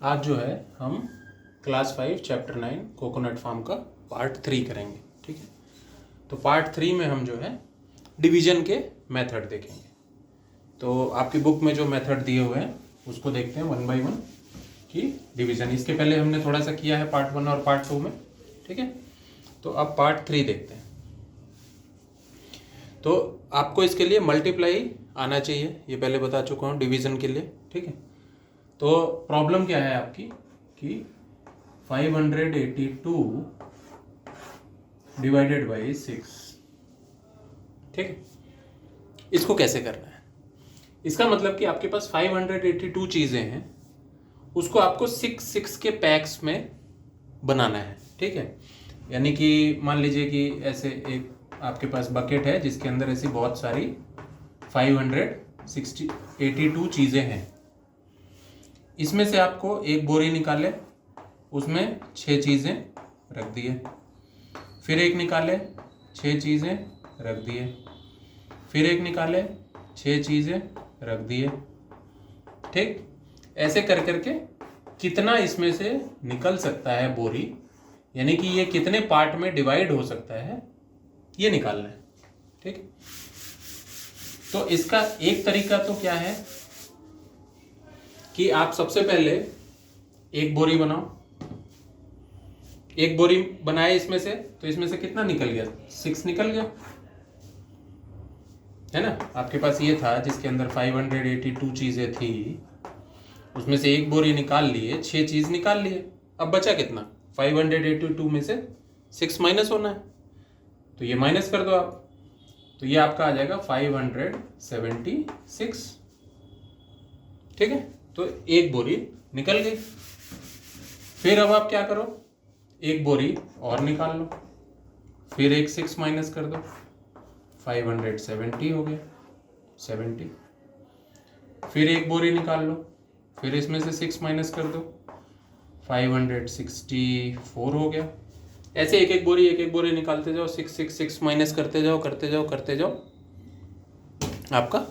आज जो है हम क्लास 5 चैप्टर 9 कोकोनट फार्म का पार्ट 3 करेंगे। ठीक है, तो पार्ट 3 में हम जो है डिवीजन के मेथड देखेंगे। तो आपकी बुक में जो मेथड दिए हुए हैं उसको देखते हैं वन बाय वन कि डिवीजन। इसके पहले हमने थोड़ा सा किया है पार्ट 1 और पार्ट 2 में। ठीक है, तो अब पार्ट 3 देखते हैं। तो आपको इसके लिए मल्टीप्लाई आना चाहिए, ये पहले बता चुका हूँ डिवीजन के लिए। ठीक है, तो प्रॉब्लम क्या है आपकी कि 582 डिवाइडेड बाई 6। ठीक है, इसको कैसे करना है? इसका मतलब कि आपके पास 582 चीज़ें हैं, उसको आपको 6 के पैक्स में बनाना है। ठीक है, यानी कि मान लीजिए कि ऐसे एक आपके पास बकेट है जिसके अंदर ऐसी बहुत सारी 582 चीज़ें हैं। इसमें से आपको एक बोरी निकाले, उसमें 6 चीज़ें रख दिए, फिर एक निकाले 6 चीज़ें रख दिए, फिर एक निकाले 6 चीज़ें रख दिए। ठीक, ऐसे कर करके कितना इसमें से निकल सकता है बोरी, यानी कि ये कितने पार्ट में डिवाइड हो सकता है, ये निकालना है। ठीक, तो इसका एक तरीका तो क्या है कि आप सबसे पहले एक बोरी बनाओ। एक बोरी बनाए इसमें से, तो इसमें से कितना निकल गया? 6 निकल गया, है ना। आपके पास ये था जिसके अंदर 582 चीजें थी, उसमें से एक बोरी निकाल लिए, 6 चीज निकाल लिए। अब बचा कितना? 582 में से 6 माइनस होना है, तो ये माइनस कर दो आप, तो ये आपका आ जाएगा 576। ठीक है, तो एक बोरी निकल गई। फिर अब आप क्या करो, एक बोरी और निकाल लो, फिर एक 6 माइनस कर दो, 570 हो गया 70। फिर एक बोरी निकाल लो, फिर इसमें से 6 माइनस कर दो, 564 हो गया। ऐसे एक एक बोरी निकालते जाओ, 6 माइनस करते जाओ, आपका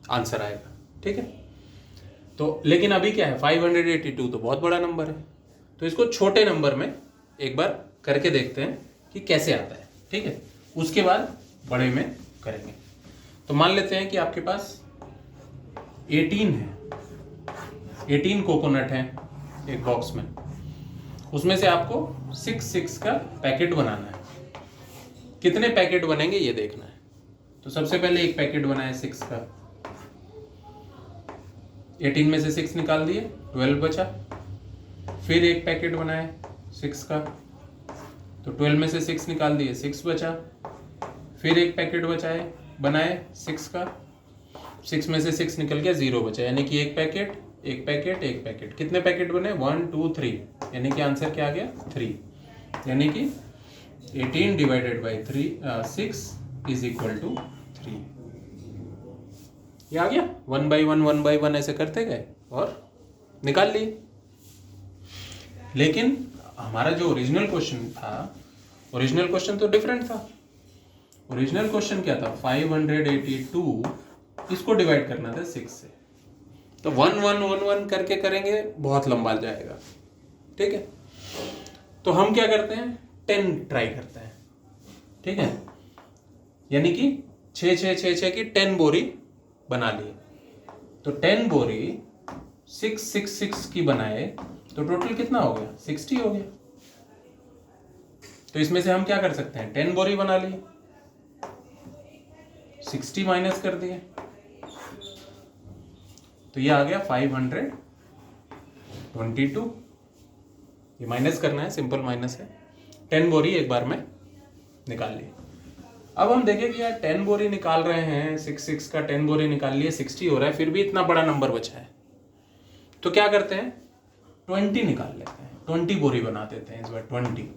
आंसर आएगा। ठीक है, तो लेकिन अभी क्या है, 582 तो बहुत बड़ा नंबर है, तो इसको छोटे नंबर में एक बार करके देखते हैं कि कैसे आता है। ठीक है, उसके बाद बड़े में करेंगे। तो मान लेते हैं कि आपके पास 18 है, 18 कोकोनट है एक बॉक्स में, उसमें से आपको 6 का पैकेट बनाना है। कितने पैकेट बनेंगे ये देखना है। तो सबसे पहले एक पैकेट बनाए 6 का, 18 में से 6 निकाल दिए, 12 बचा। फिर एक पैकेट बनाए 6 का, तो 12 में से 6 निकाल दिए, 6 बचा। फिर एक पैकेट बनाए 6 का, 6 में से 6 निकल गया, 0 बचा, यानी कि एक पैकेट। कितने पैकेट बने? 1 2 3, यानी कि आंसर क्या आ गया? 3। यानी कि 18 divided by 6 is equal to 3। ये आ गया। 1 बाई 1 ऐसे करते गए और निकाल लिए। लेकिन हमारा जो ओरिजिनल क्वेश्चन तो डिफरेंट था। ओरिजिनल क्वेश्चन क्या था? 582 इसको डिवाइड करना था 6 से। तो 1 करके करेंगे, बहुत लंबा जाएगा। ठीक है, तो हम क्या करते हैं, 10 ट्राई करते हैं। ठीक है, यानी कि 6 की 10 बोरी बना लिए। तो 10 बोरी 6 की बनाए, तो टोटल कितना हो गया? 60 हो गया। तो इसमें से हम क्या कर सकते हैं, 10 बोरी बना लिए, 60 माइनस कर दिए, तो ये आ गया 522। ये माइनस करना है, सिंपल माइनस है। 10 बोरी एक बार में निकाल ली। अब हम देखें कि यार 10 बोरी निकाल रहे हैं, 6 का 10 बोरी निकाल लिए, 60 हो रहा है, फिर भी इतना बड़ा नंबर बचा है। तो क्या करते हैं, 20 निकाल लेते हैं, 20 बोरी बना देते हैं इस बार, 20।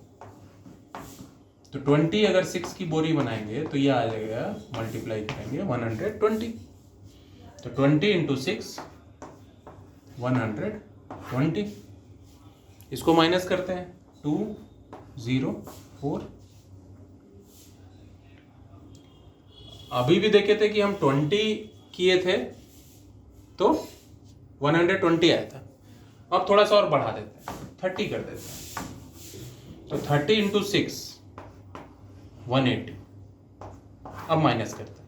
तो 20 अगर 6 की बोरी बनाएंगे तो ये आ जाएगा, मल्टीप्लाई करेंगे 120। तो 20 इंटू 6 120। इसको माइनस करते हैं, 204। अभी भी देखे थे कि हम 20 किए थे तो 120 आया था। अब थोड़ा सा और बढ़ा देते हैं, 30 कर देते हैं। तो 30 इंटू 6 180। अब माइनस करते हैं,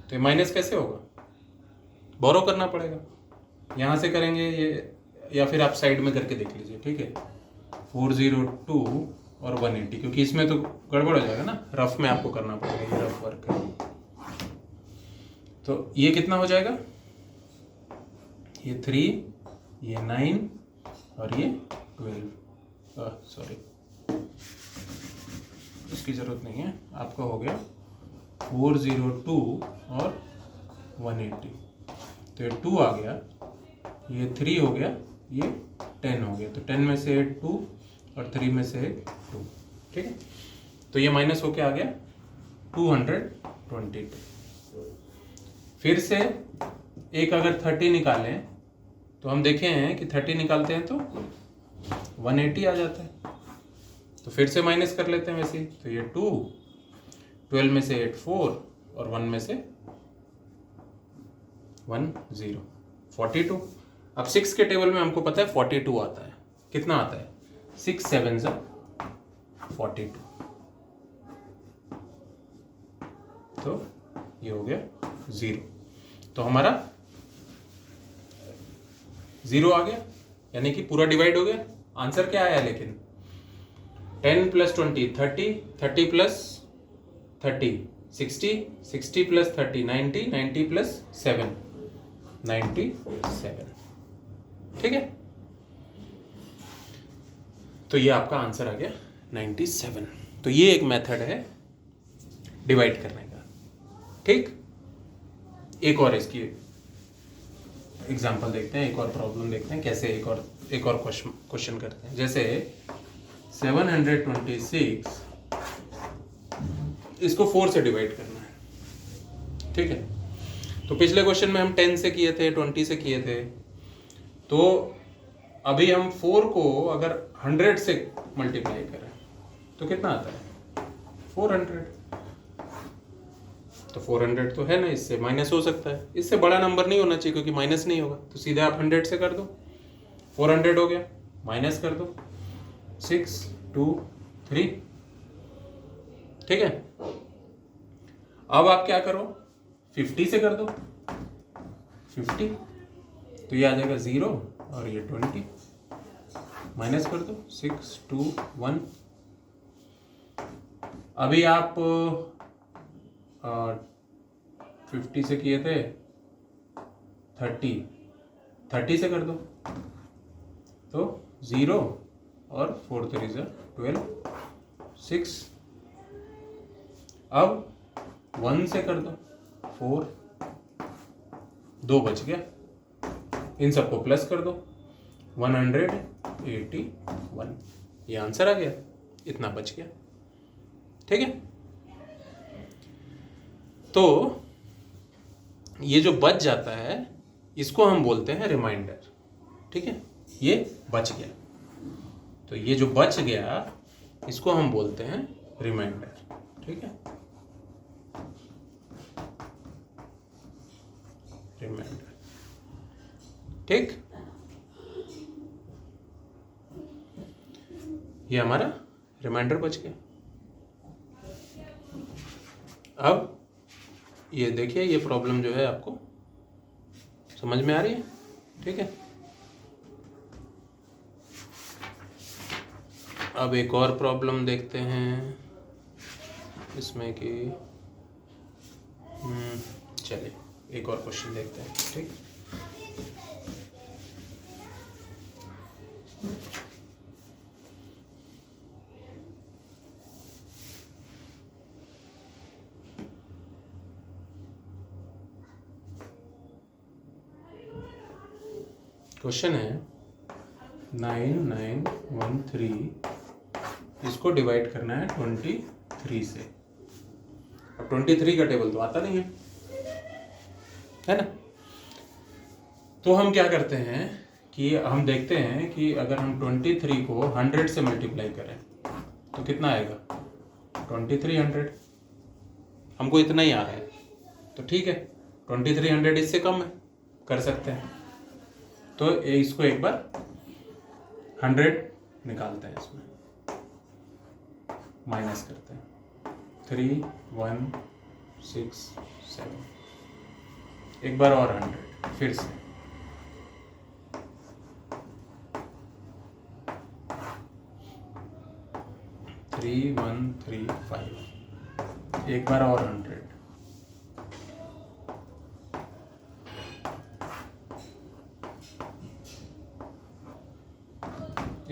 तो ये माइनस कैसे होगा, बोरो करना पड़ेगा, यहाँ से करेंगे ये, या फिर आप साइड में करके देख लीजिए, ठीक है। 402 और 180, क्योंकि इसमें तो गड़बड़ हो जाएगा ना, रफ में आपको करना पड़ेगा, ये रफ वर्क है। तो ये कितना हो जाएगा, ये 3, ये 9 और ये 12, सॉरी उसकी ज़रूरत नहीं है, आपका हो गया 402 और 180। तो ये 2 आ गया, ये 3 हो गया, ये 10 हो गया। तो 10 में से 2 और 3 में से 2, ठीक है। तो ये माइनस होके आ गया 222। फिर से एक अगर 30 निकालें तो हम देखे हैं कि 30 निकालते हैं तो 180 आ जाता है। तो फिर से माइनस कर लेते हैं वैसे ही। तो ये 2, 12 में से 8 4 और 1 में से 1 0, 42। अब 6 के टेबल में हमको पता है 42 आता है। कितना आता है, 6 7 42। तो ये हो गया 0। तो हमारा 0 आ गया, यानी कि पूरा डिवाइड हो गया। आंसर क्या आया लेकिन, 10 + 20 30, 30 + 30 60, 60 + 30 90, 90 + 7 97, ठीक है। तो ये आपका आंसर आ गया 97। तो ये एक मेथड है डिवाइड करने का, ठीक। एक और इसकी एग्जांपल देखते हैं, एक और प्रॉब्लम देखते हैं कैसे एक और क्वेश्चन करते हैं। जैसे 726 इसको 4 से डिवाइड करना है, ठीक है। तो पिछले क्वेश्चन में हम 10 से किए थे, 20 से किए थे। तो अभी हम 4 को अगर 100 से मल्टीप्लाई करें तो कितना आता है, 400। तो 400 तो है ना, इससे माइनस हो सकता है, इससे बड़ा नंबर नहीं होना चाहिए क्योंकि माइनस नहीं होगा। तो सीधे आप 100 से कर दो, 400 हो गया, माइनस कर दो 6 2 3, ठीक है। अब आप क्या करो, 50 से कर दो 50, तो ये आ जाएगा 0 और ये 20, माइनस कर दो 6 2 1। अभी आप 50 से किए थे 30 से कर दो, तो 0 और 4 3 12 6। अब 1 से कर दो 4, 2 बच गया, इन सबको प्लस कर दो 181। ये आंसर आ गया, इतना बच गया, ठीक है। तो ये जो बच जाता है इसको हम बोलते हैं रिमाइंडर, ठीक है। ये बच गया, तो ये जो बच गया इसको हम बोलते हैं रिमाइंडर, ठीक है, रिमाइंडर, ठीक। ये हमारा रिमाइंडर बच गया। अब ये देखिए, ये प्रॉब्लम जो है आपको समझ में आ रही है, ठीक है। अब एक और प्रॉब्लम देखते हैं इसमें कि चलिए एक और क्वेश्चन देखते हैं, ठीक। क्वेश्चन है 9913, इसको डिवाइड करना है 23 से। अब 23 का टेबल तो आता नहीं है ना। तो हम क्या करते हैं कि हम देखते हैं कि अगर हम 23 को 100 से मल्टीप्लाई करें तो कितना आएगा, 2300। हमको इतना ही आ रहा है, तो ठीक है, 2300 इससे कम है, कर सकते हैं। तो इसको एक बार 100 निकालते हैं, इसमें माइनस करते हैं। 3 1 6 7, एक बार और 100 फिर से। 3 1 3 5, एक बार और 100।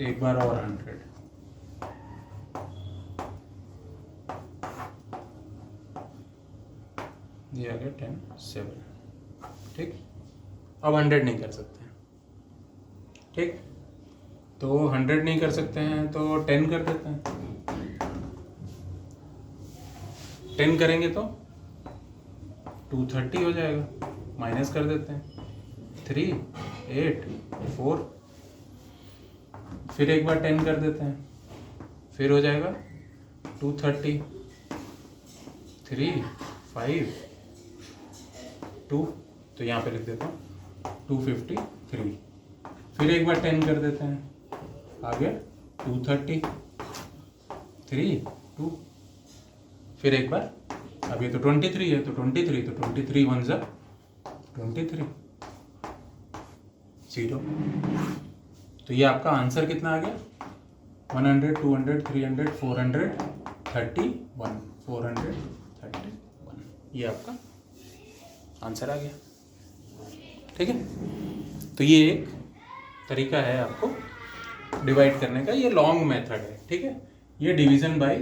एक बार और 100। ये आ गया 10 7। ठीक, अब 100 नहीं कर सकते हैं। ठीक, तो 100 नहीं कर सकते हैं तो 10 कर देते हैं। 10 करेंगे तो 230 हो जाएगा, माइनस कर देते हैं। 3 8 4, फिर एक बार 10 कर देते हैं, फिर हो जाएगा 230। 3 5 2, तो यहाँ पे लिख देता हूँ 253। फिर एक बार 10 कर देते हैं, आ गया 230 3 2। फिर एक बार, अब ये तो 23 है, तो 23 तो 23 1 जा 23 0। तो ये आपका आंसर कितना आ गया? 100 200 300 431 431। ये आपका आंसर आ गया। ठीक है, तो ये एक तरीका है आपको डिवाइड करने का, ये लॉन्ग मेथड है। ठीक है, ये डिवीजन बाय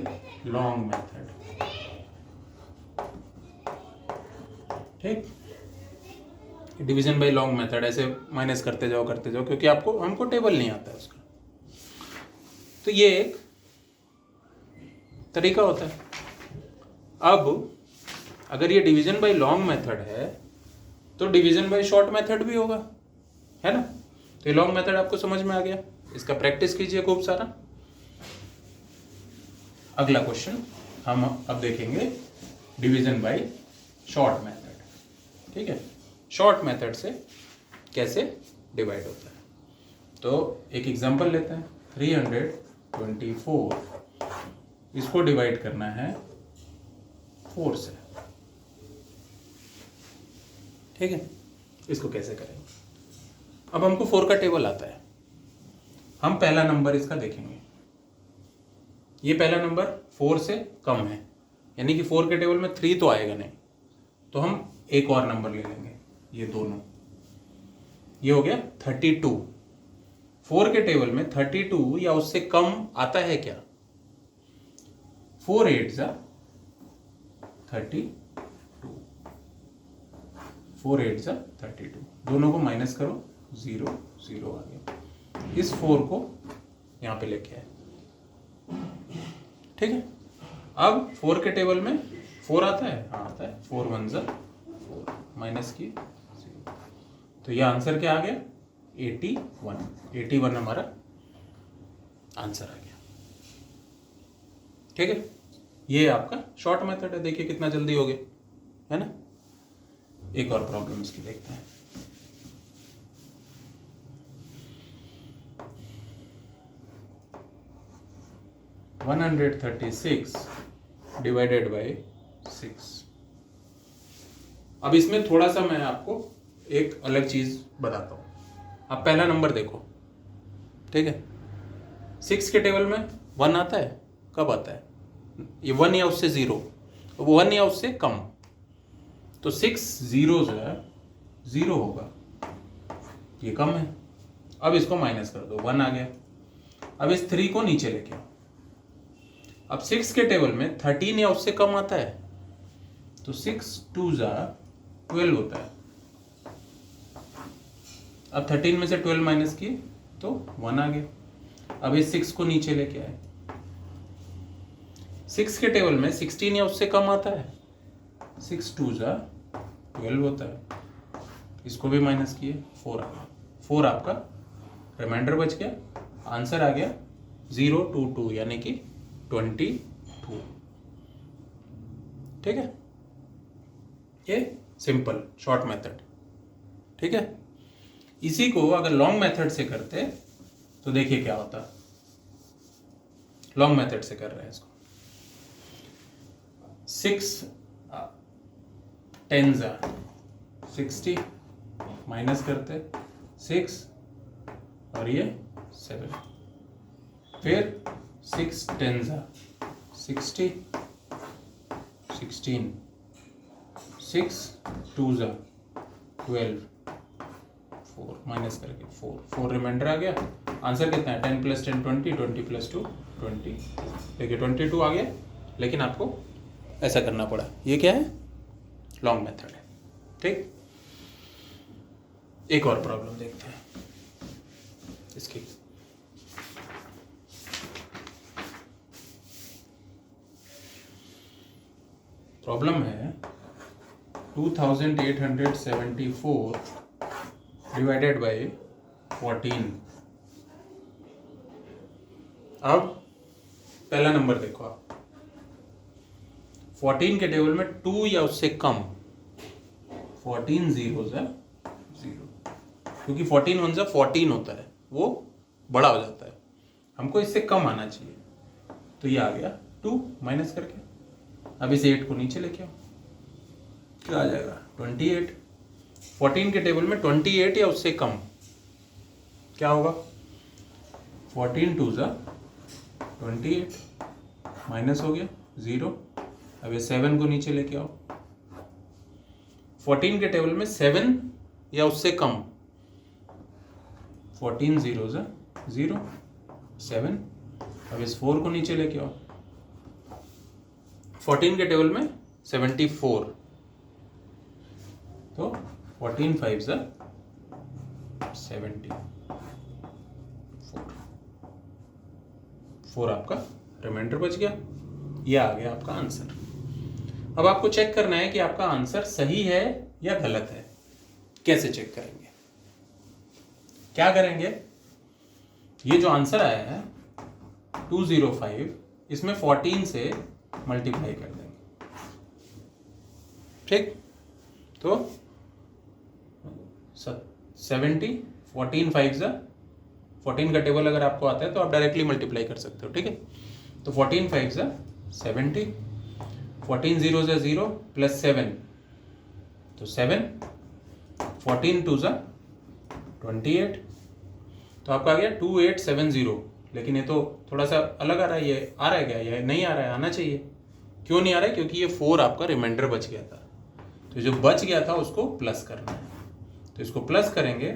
लॉन्ग मेथड। ठीक, डिवीजन बाय लॉन्ग मेथड, ऐसे माइनस करते जाओ क्योंकि आपको हमको टेबल नहीं आता है उसका। तो ये एक तरीका होता है। अब अगर ये डिवीजन बाय लॉन्ग मेथड है तो डिवीजन बाय शॉर्ट मेथड भी होगा, है ना। तो ये लॉन्ग मेथड आपको समझ में आ गया, इसका प्रैक्टिस कीजिए खूब सारा। अगला क्वेश्चन हम अब देखेंगे डिवीजन बाय शॉर्ट मेथड। ठीक है, शॉर्ट मेथड से कैसे डिवाइड होता है। तो एक एग्जांपल लेते हैं, 324, इसको डिवाइड करना है 4 से। ठीक है, इसको कैसे करेंगे? अब हमको 4 का टेबल आता है, हम पहला नंबर इसका देखेंगे। ये पहला नंबर 4 से कम है, यानी कि 4 के टेबल में 3 तो आएगा नहीं, तो हम एक और नंबर ले लेंगे, ये दोनों। ये हो गया 32। 4 के टेबल में 32 या उससे कम आता है क्या? 4 8 जा 32, 4 8 जा 32, दोनों को माइनस करो, 0 0 आ गया। इस 4 को यहां पे लेके आए। ठीक है, अब 4 के टेबल में 4 आता है, हाँ आता है, 4 1 जा 4, माइनस की 0। तो ये आंसर क्या आ गया? 81 हमारा आंसर आ गया। ठीक है, ये आपका शॉर्ट मेथड है। देखिए कितना जल्दी हो गया, है ना। एक और प्रॉब्लम इसकी देखते हैं। One 136 divided by 6। अब इसमें थोड़ा सा मैं आपको एक अलग चीज बताता हूं। आप पहला नंबर देखो, ठीक है। 6 के टेबल में 1 आता है, कब आता है? ये 1 या उससे 0, 1 या उससे कम, तो 6 zeros है, 0 होगा, ये कम है। अब इसको माइनस कर दो, 1 आ गया। अब इस 3 को नीचे लेके आओ। अब 6 के टेबल में 13 या उससे कम आता है, तो 6 2 जा 12 होता है। अब 13 में से 12 माइनस किए तो 1 आ गया। अब इस 6 को नीचे लेके आए। 6 के टेबल में 16 या उससे कम आता है, 6 2 जा 12 होता है। इसको भी माइनस किए, 4 आ गया। 4 आपका रिमाइंडर बच गया, आंसर आ गया 022, यानी कि 22। ठीक है, ये सिंपल शॉर्ट मेथड। ठीक है, इसी को अगर लॉन्ग मेथड से करते तो देखिए क्या होता। लॉन्ग मेथड से कर रहे हैं इसको, 6 10 60 माइनस करते 6 और ये 7, फिर 6 10 60 16 6 2 12 4 माइनस करके 4 रिमाइंडर आ गया। आंसर कितना है 10 + 10 20 20 + 2 20। देखिए 22 आ गया, लेकिन आपको ऐसा करना पड़ा। ये क्या है? लॉन्ग मेथड है। ठीक, एक और प्रॉब्लम देखते हैं इसकी। प्रॉब्लम है 2874 डिवाइडेड बाय 14। अब पहला नंबर देखो आप, 14 के टेबल में 2 या उससे कम, 14 zeros है 0, क्योंकि 14 1 14 होता है, वो बड़ा हो जाता है, हमको इससे कम आना चाहिए। तो ये आ गया 2 माइनस करके। अब इस 8 को नीचे लेके आओ, क्या आ जाएगा 28। 14 के टेबल में 28 या उससे कम क्या होगा? 14 2 28 माइनस हो गया 0। अब ये 7 को नीचे लेके आओ। 14 के टेबल में 7 या उससे कम, 14 zeros 0 7। अब इस 4 को नीचे लेके आओ। 14 के टेबल में 74, तो 14 5 70, 4 आपका रिमाइंडर बच गया। यह आ गया आपका आंसर। अब आपको चेक करना है कि आपका आंसर सही है या गलत है। कैसे चेक करेंगे? क्या करेंगे? ये जो आंसर आया है 205, इसमें 14 से मल्टीप्लाई कर देंगे। ठीक, तो 70, 14 5 14 का टेबल अगर आपको आता है तो आप डायरेक्टली मल्टीप्लाई कर सकते हो। ठीक है, तो 14 5 70, 14 zeros 0 प्लस 7, तो 7, 14 2 28, तो आपका आ गया 2870। लेकिन ये तो थोड़ा सा अलग आ रहा है, ये आ रहा है क्या? ये नहीं आ रहा है, आना चाहिए। क्यों नहीं आ रहा है? क्योंकि ये 4 आपका रिमाइंडर बच गया था, तो जो बच गया था उसको प्लस करना है। तो इसको प्लस करेंगे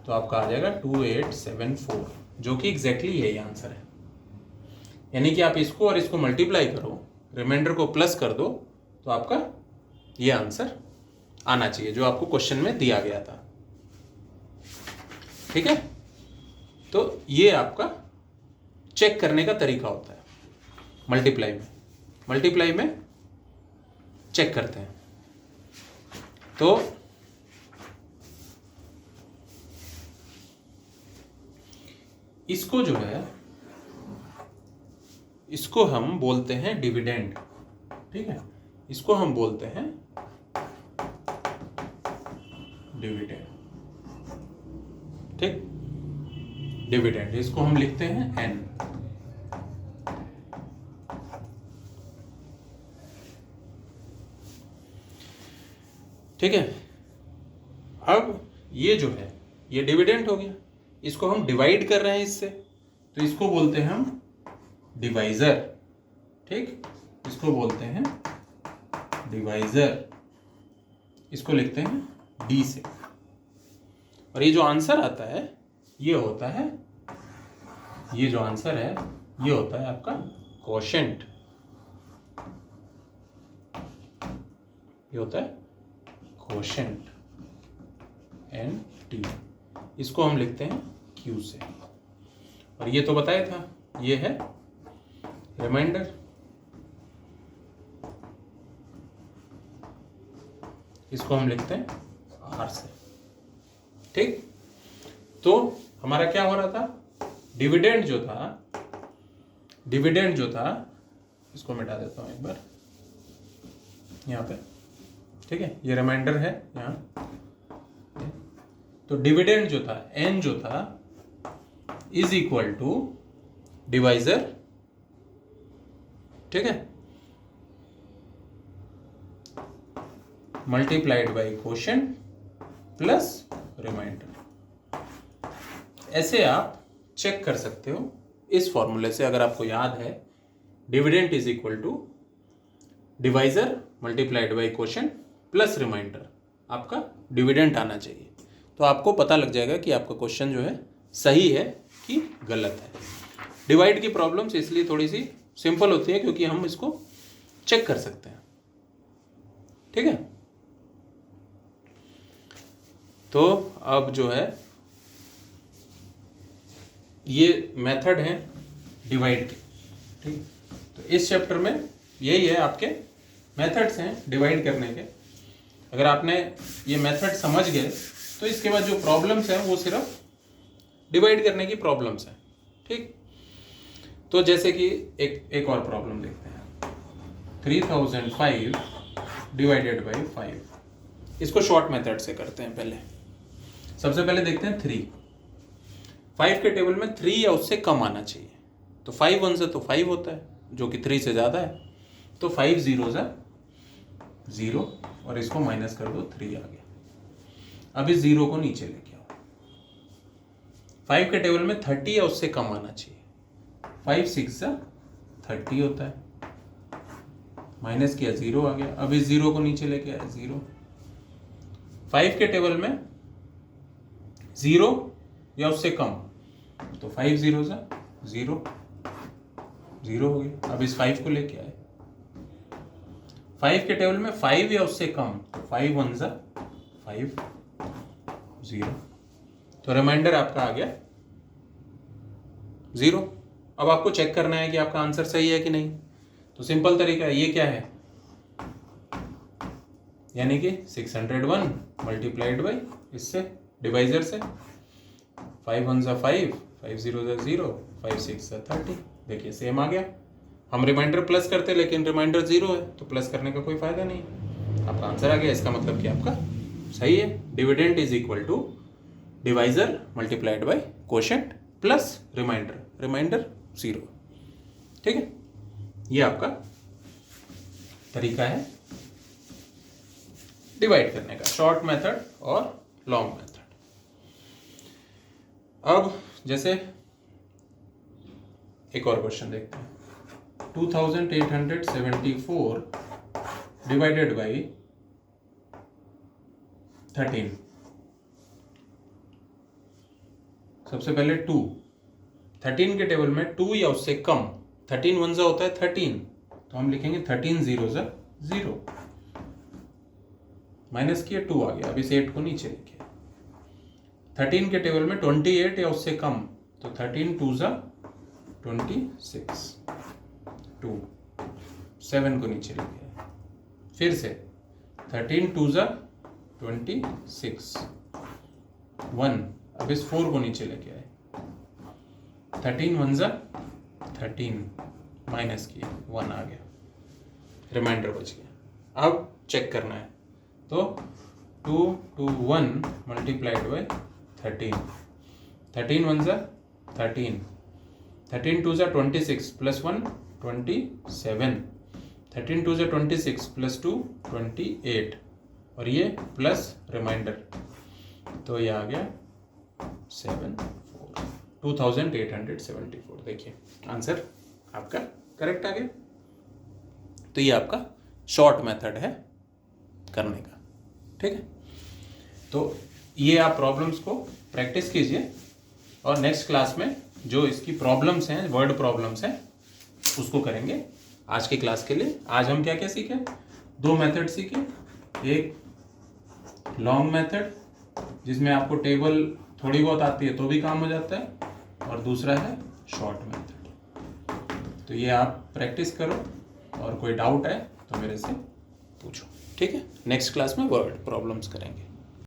तो आपका आ जाएगा 2874, जो कि एग्जैक्टली यही आंसर है। यानी कि आप इसको और इसको मल्टीप्लाई करो, रिमाइंडर को प्लस कर दो, तो आपका ये आंसर आना चाहिए जो आपको क्वेश्चन में दिया गया था। ठीक है, तो ये आपका चेक करने का तरीका होता है। मल्टीप्लाई में चेक करते हैं। तो इसको जो है, इसको हम बोलते हैं डिविडेंड। ठीक है, इसको हम बोलते हैं डिविडेंड। ठीक, डिविडेंड, इसको हम लिखते हैं n। ठीक है, अब ये जो है ये डिविडेंड हो गया, इसको हम डिवाइड कर रहे हैं इससे, तो इसको बोलते हैं हम डिवाइजर। ठीक, इसको बोलते हैं डिवाइजर, इसको लिखते हैं d से। और ये जो आंसर आता है ये होता है, ये जो आंसर है ये होता है आपका कोशेंट। ये होता है कोशेंट NT, इसको हम लिखते हैं Q से। और ये तो बताया था, ये है रिमाइंडर। इसको हम लिखते हैं R से। ठीक, तो हमारा क्या हो रहा था? डिविडेंड जो था, इसको मिटा देता हूं एक बार यहाँ पे। ठीक है, ये रिमाइंडर है यहाँ, तो डिविडेंड जो था n जो था इज इक्वल टू डिवाइजर, ठीक है, multiplied by quotient plus remainder. ऐसे आप चेक कर सकते हो इस फॉर्मूले से, अगर आपको याद है dividend is equal to divisor multiplied by quotient plus remainder, आपका डिविडेंड आना चाहिए। तो आपको पता लग जाएगा कि आपका क्वेश्चन जो है सही है कि गलत है। डिवाइड की प्रॉब्लम्स इसलिए थोड़ी सी सिंपल होती है क्योंकि हम इसको चेक कर सकते हैं, ठीक है। तो अब जो है ये मेथड है डिवाइड के, ठीक। तो इस चैप्टर में यही है, आपके मेथड्स हैं डिवाइड करने के। अगर आपने ये मेथड समझ गए तो इसके बाद जो प्रॉब्लम्स हैं वो सिर्फ डिवाइड करने की प्रॉब्लम्स हैं, ठीक। तो जैसे कि एक और प्रॉब्लम देखते हैं, 3005 डिवाइडेड बाई 5। इसको शॉर्ट मेथड से करते हैं। पहले सबसे पहले देखते हैं 3। 5 के टेबल में 3 या उससे कम आना चाहिए। तो 5 1 से तो 5 होता है जो कि 3 से ज़्यादा है, तो 5 0 ज़ा 0 और इसको माइनस कर दो, 3 आ गया। अब इस 0 को नीचे लेके आओ। 5 के टेबल में 30 या उससे कम आना चाहिए। 5 6 ज़ा 30 होता है, माइनस किया 0 आ गया। अब इस 0 को नीचे लेके आए 0। 5 के टेबल में 0 या उससे कम, तो 5 0 ज़ा 0, 0 हो गया। अब इस 5 को लेके आए। 5 के टेबल में 5 या उससे कम, तो 5 1 ज़ा 5, 0। तो रिमाइंडर आपका आ गया 0। अब आपको चेक करना है कि आपका आंसर सही है कि नहीं। तो सिंपल तरीका है, ये क्या है, यानी कि 601 मल्टीप्लाइड बाई इससे डिवाइजर से, 5 1 ज़ा 5, 5 0 ज़ा 0, 5 6 ज़ा 30। देखिए सेम आ गया। हम रिमाइंडर प्लस करते लेकिन रिमाइंडर 0 है तो प्लस करने का कोई फायदा नहीं है। आपका आंसर आ गया। इसका मतलब कि आपका सही है। Dividend is equal to divisor multiplied by quotient plus remainder, remainder 0, ठीक है। ये आपका तरीका है डिवाइड करने का, शॉर्ट मेथड और लॉन्ग मेथड। अब जैसे एक और क्वेश्चन देखते हैं, 2874 डिवाइडेड बाई 13। सबसे पहले 2, 13 के टेबल में 2 या उससे कम, 13 1 ज़ा होता है 13, तो हम लिखेंगे 13 0 ज़ा 0, माइनस किया 2 आ गया। अब इस 8 को नीचे लिखे। 13 के टेबल में 28 या उससे कम, तो 13 2 ज़ा 26, 2, 7 को नीचे लिखे। फिर से 13 2 ज़ा 26, 1। अब इस 4 को नीचे लेके आए। 13 1 ज़ा 13, माइनस किए 1 आ गया, रिमाइंडर बच गया। अब चेक करना है, तो 2 2 1 मल्टीप्लाइड बाई 13, 13 1 ज़ा 13, 13 2 ज़ा 26 प्लस 1 27, 13 2 ज़ा 26 प्लस 2 28, और ये प्लस रिमाइंडर, तो ये आ गया 2874। देखिए आंसर आपका करेक्ट आ गया। तो ये आपका शॉर्ट मेथड है करने का, ठीक है। तो ये आप प्रॉब्लम्स को प्रैक्टिस कीजिए और नेक्स्ट क्लास में जो इसकी प्रॉब्लम्स हैं, वर्ड प्रॉब्लम्स हैं, उसको करेंगे। आज की क्लास के लिए आज हम क्या क्या सीखे, 2 मेथड सीखे। एक लॉन्ग मेथड जिसमें आपको टेबल थोड़ी बहुत आती है तो भी काम हो जाता है, और दूसरा है शॉर्ट मेथड। तो ये आप प्रैक्टिस करो और कोई डाउट है तो मेरे से पूछो, ठीक है। नेक्स्ट क्लास में वर्ड प्रॉब्लम्स करेंगे।